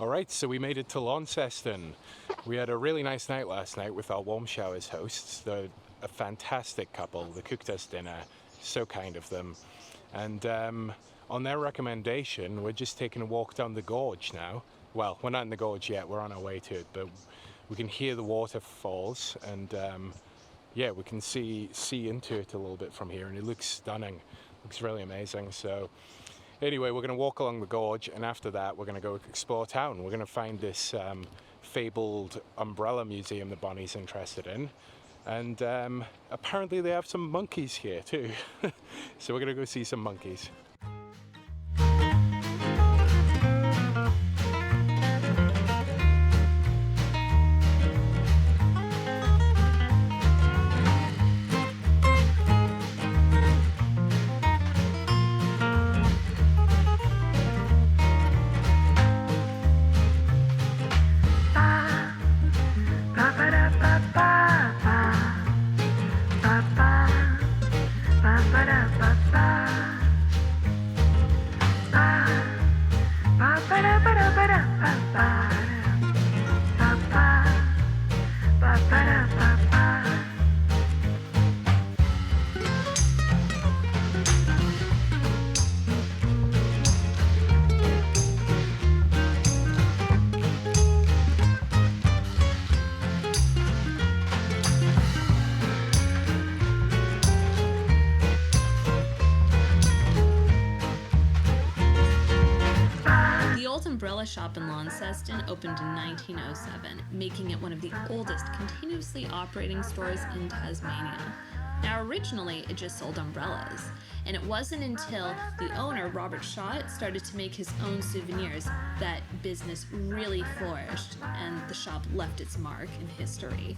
Alright, so we made it to Launceston. We had a really nice night last night with our warm showers hosts. They're a fantastic couple. They cooked us dinner, so kind of them. And on their recommendation, we're just taking a walk down the gorge now. Well, we're not in the gorge yet, we're on our way to it, but we can hear the waterfalls and yeah, we can see into it a little bit from here, and it looks stunning. Looks really amazing. So anyway, we're going to walk along the gorge, and after that we're going to go explore town. We're going to find this fabled umbrella museum that Bonnie's interested in, and apparently they have some monkeys here too. So we're going to go see some monkeys. Umbrella shop in Launceston opened in 1907, making it one of the oldest continuously operating stores in Tasmania. Now originally it just sold umbrellas, and it wasn't until the owner, Robert Schott, started to make his own souvenirs that business really flourished and the shop left its mark in history.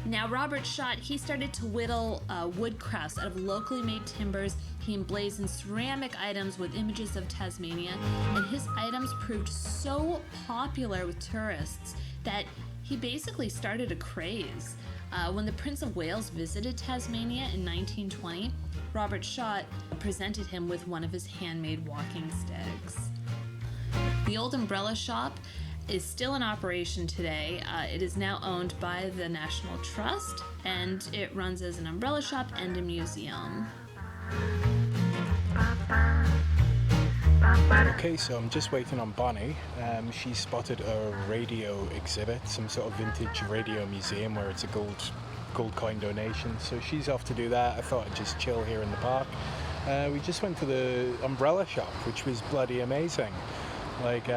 Now Robert Schott, he started to whittle wood crafts out of locally made timbers. He emblazoned ceramic items with images of Tasmania, and his items proved so popular with tourists that he basically started a craze. When the Prince of Wales visited Tasmania in 1920, Robert Schott presented him with one of his handmade walking sticks. The old umbrella shop is still in operation today. It is now owned by the National Trust, and it runs as an umbrella shop and a museum. Okay, so I'm just waiting on Bonnie. She spotted a radio exhibit, some sort of vintage radio museum where it's a gold coin donation. So she's off to do that. I thought I'd just chill here in the park. We just went to the umbrella shop, which was bloody amazing. Like,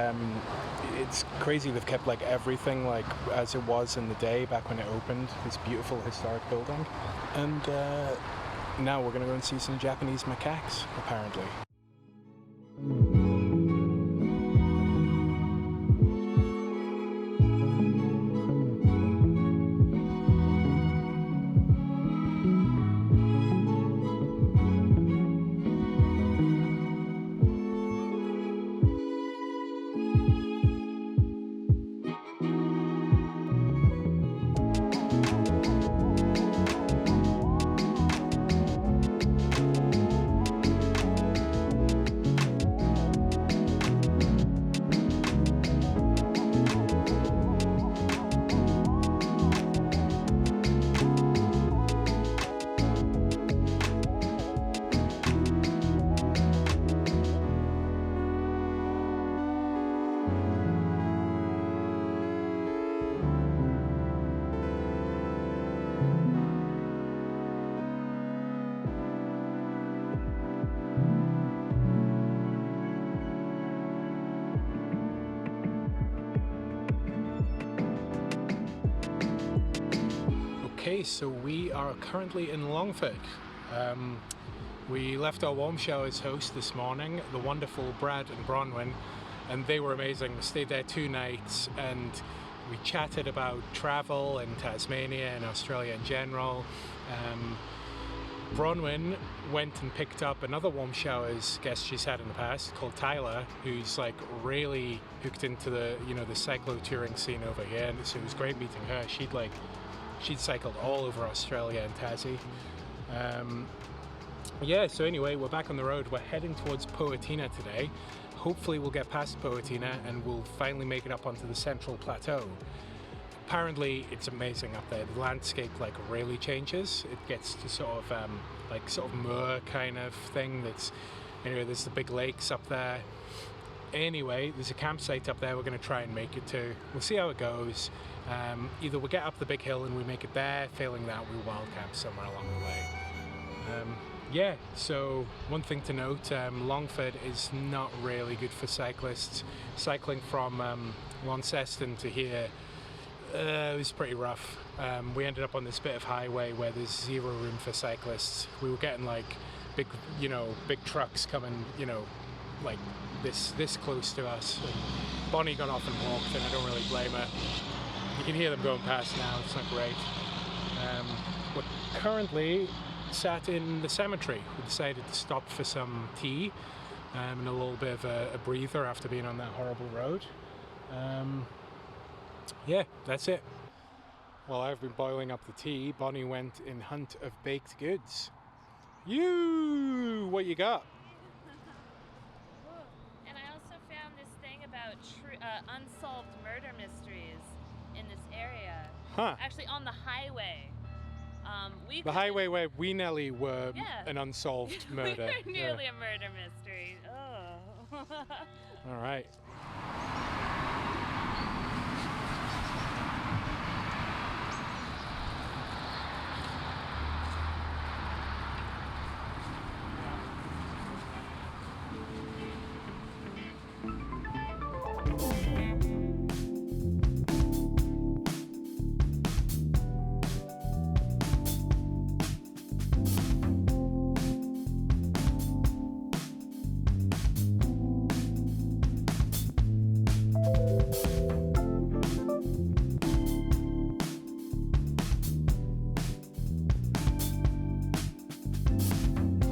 it's crazy they've kept like everything like as it was in the day back when it opened, this beautiful historic building. And now we're gonna go and see some Japanese macaques, apparently. Okay, so we are currently in Longford. We left our warm showers host this morning, the wonderful Brad and Bronwyn, and they were amazing. We stayed there 2 nights and we chatted about travel in Tasmania and Australia in general. Bronwyn went and picked up another warm showers guest she's had in the past called Tyler, who's like really hooked into the cyclo touring scene over here, and so it was great meeting her. She'd cycled all over Australia and Tassie. Yeah, so anyway, we're back on the road. We're heading towards Poatina today. hopefully we'll get past Poetina and we'll finally make it up onto the central plateau. Apparently it's amazing up there. The landscape like really changes. It gets to sort of moor kind of thing. That's, there's the big lakes up there. Anyway, there's a campsite up there we're going to try and make it to. We'll see how it goes. Either we'll get up the big hill and we make it there, failing that we wild camp somewhere along the way. Yeah, so one thing to note, Longford is not really good for cyclists. Cycling from Launceston to here, it was pretty rough. We ended up on this bit of highway where there's zero room for cyclists. We were getting like big trucks coming, like this close to us. And Bonnie got off and walked, and I don't really blame her. You can hear them going past now. It's not great. We're currently sat in the cemetery. We decided to stop for some tea and a little bit of a breather after being on that horrible road. Yeah, that's it. While I've been boiling up the tea, Bonnie went in hunt of baked goods. What you got? And I also found this thing about unsolved murder mysteries in this area. Huh. Actually, on the highway. The highway where we nearly were an unsolved we murder. were nearly a murder mystery. Oh. All right.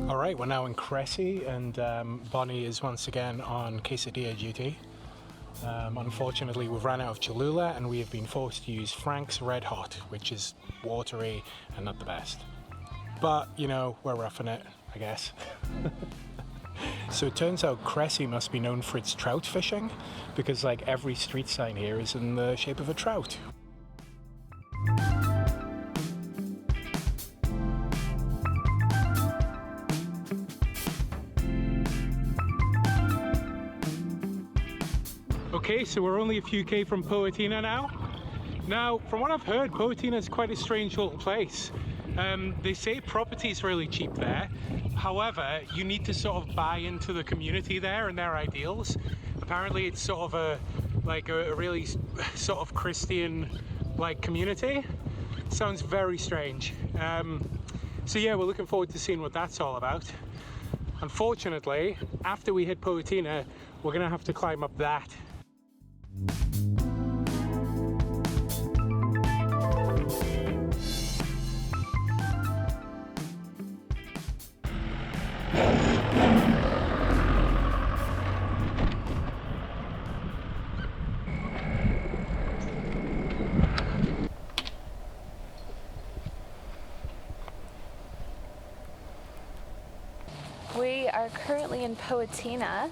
Alright, we're now in Cressy and Bonnie is once again on quesadilla duty. Unfortunately we've ran out of Cholula and we have been forced to use Frank's Red Hot, which is watery and not the best. But, we're roughing it, I guess. So it turns out Cressy must be known for its trout fishing, because like every street sign here is in the shape of a trout. Okay, so we're only a few K from Poetina now. Now, from what I've heard, Poetina is quite a strange little place. They say property's really cheap there. However, you need to sort of buy into the community there and their ideals. Apparently it's sort of a really sort of Christian-like community. Sounds very strange. So yeah, we're looking forward to seeing what that's all about. Unfortunately, after we hit Poetina, we're gonna have to climb up that. We are currently in Poetina,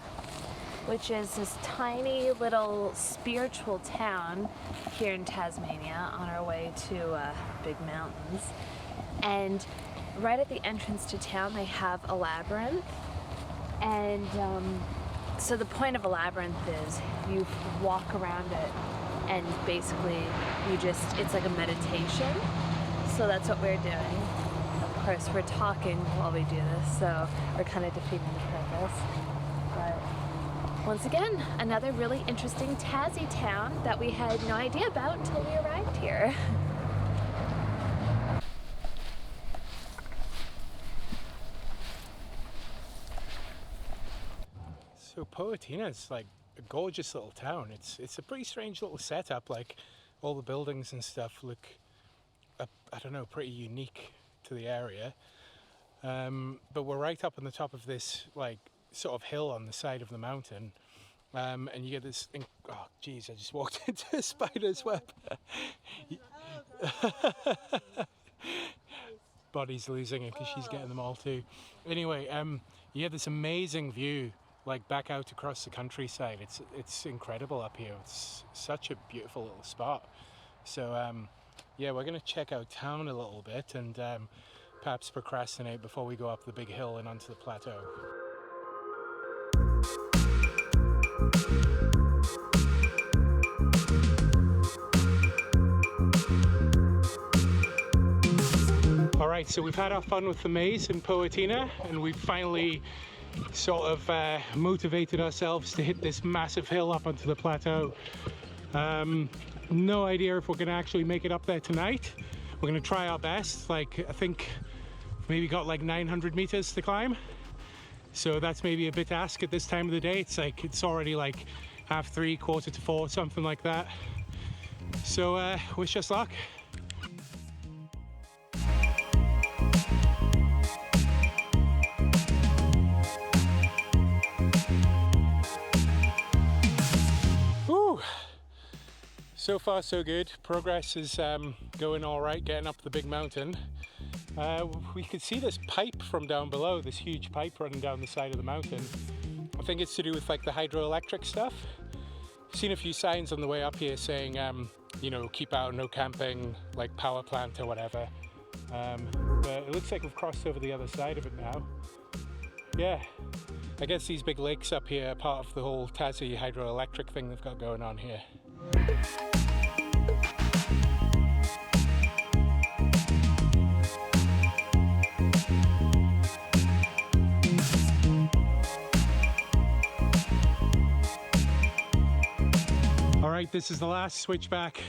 which is this tiny little spiritual town here in Tasmania on our way to big mountains. And right at the entrance to town they have a labyrinth. And so the point of a labyrinth is you walk around it and basically it's like a meditation. So that's what we're doing. Of course, we're talking while we do this, so we're kind of defeating the purpose. But once again, another really interesting Tassie town that we had no idea about until we arrived here. So Poetina is like a gorgeous little town. It's a pretty strange little setup. Like all the buildings and stuff look, I don't know, pretty unique to the area. But we're right up on the top of this like sort of hill on the side of the mountain. And you get this, oh geez, I just walked into a spider's web. Bonnie's losing it because she's getting them all too. Anyway, you get this amazing view like back out across the countryside. It's incredible up here. It's such a beautiful little spot. So yeah, we're gonna check out town a little bit and perhaps procrastinate before we go up the big hill and onto the plateau. All right, so we've had our fun with the maze in Poatina, and we've finally sort of motivated ourselves to hit this massive hill up onto the plateau. No idea if we're gonna actually make it up there tonight. We're gonna try our best. Like, I think maybe got like 900 meters to climb. So that's maybe a bit ask at this time of the day. It's already like 3:30, 3:45, something like that. So wish us luck. Whew. So far so good. Progress is going all right, getting up the big mountain. We could see this pipe from down below, this huge pipe running down the side of the mountain. I think it's to do with like the hydroelectric stuff. Seen a few signs on the way up here saying, you know, keep out, no camping, like power plant or whatever. But it looks like we've crossed over the other side of it now. Yeah, I guess these big lakes up here are part of the whole Tassie hydroelectric thing they've got going on here. All right, this is the last switchback.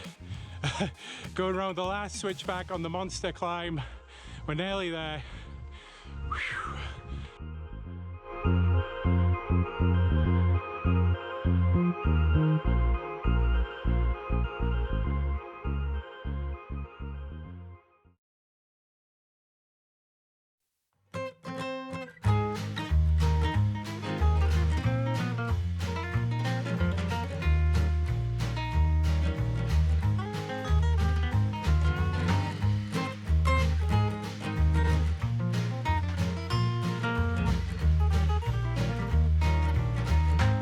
Going around the last switchback on the monster climb. We're nearly there. Whew.